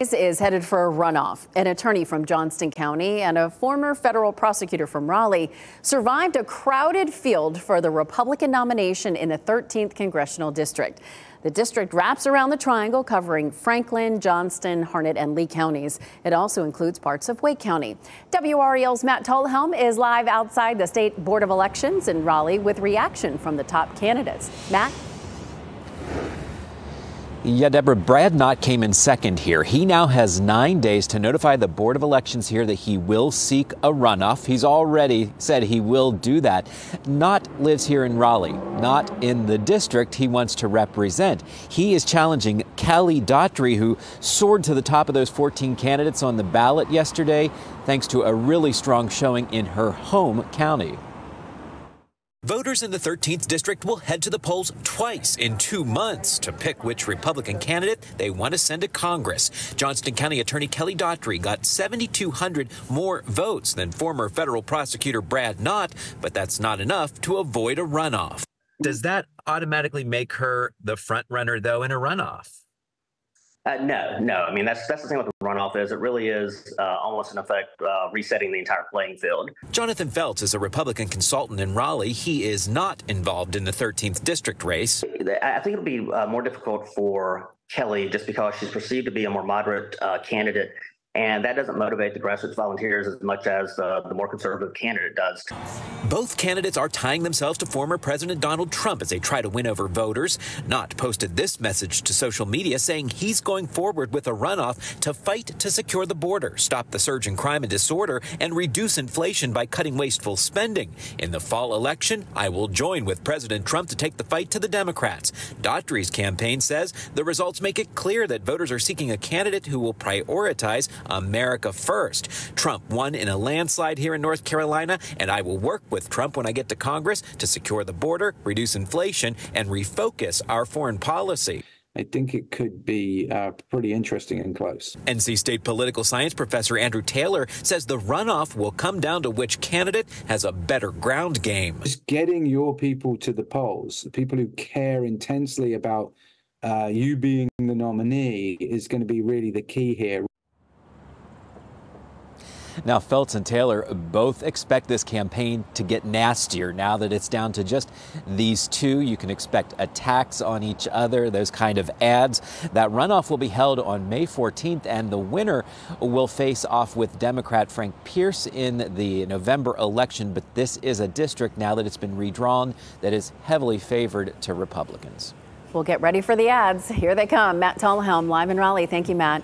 Is headed for a runoff. An attorney from Johnston County and a former federal prosecutor from Raleigh survived a crowded field for the Republican nomination in the 13th Congressional District. The district wraps around the triangle, covering Franklin, Johnston, Harnett, and Lee counties. It also includes parts of Wake County. WRAL's Matt Tallhelm is live outside the State Board of Elections in Raleigh with reaction from the top candidates. Matt? Yeah, Deborah, Brad Knott came in second here. He now has 9 days to notify the Board of Elections here that he will seek a runoff. He's already said he will do that. Knott lives here in Raleigh, not in the district he wants to represent. He is challenging Daughtry, who soared to the top of those 14 candidates on the ballot yesterday, thanks to a really strong showing in her home county. Voters in the 13th district will head to the polls twice in 2 months to pick which Republican candidate they want to send to Congress. Johnston County Attorney Daughtry got 7,200 more votes than former federal prosecutor Brad Knott, but that's not enough to avoid a runoff. Does that automatically make her the front runner, though, in a runoff? No. I mean, that's the thing with the runoff is it really is almost in effect resetting the entire playing field. Jonathan Feltz is a Republican consultant in Raleigh. He is not involved in the 13th district race. I think it'll be more difficult for Kelly just because she's perceived to be a more moderate candidate. And that doesn't motivate the grassroots volunteers as much as the more conservative candidate does. Both candidates are tying themselves to former President Donald Trump as they try to win over voters. Knott posted this message to social media saying he's going forward with a runoff to fight to secure the border, stop the surge in crime and disorder, and reduce inflation by cutting wasteful spending. In the fall election, I will join with President Trump to take the fight to the Democrats. Daughtry's campaign says the results make it clear that voters are seeking a candidate who will prioritize America first. Trump won in a landslide here in North Carolina, and I will work with Trump when I get to Congress to secure the border, reduce inflation, and refocus our foreign policy. I think it could be pretty interesting and close. NC State political science professor Andrew Taylor says the runoff will come down to which candidate has a better ground game. Just getting your people to the polls, the people who care intensely about you being the nominee, is going to be really the key here. Now, Feltz and Taylor both expect this campaign to get nastier. Now that it's down to just these two, you can expect attacks on each other, those kind of ads. That runoff will be held on May 14th, and the winner will face off with Democrat Frank Pierce in the November election. But this is a district, now that it's been redrawn, that is heavily favored to Republicans. We'll get ready for the ads. Here they come. Matt Tallhelm, live in Raleigh. Thank you, Matt.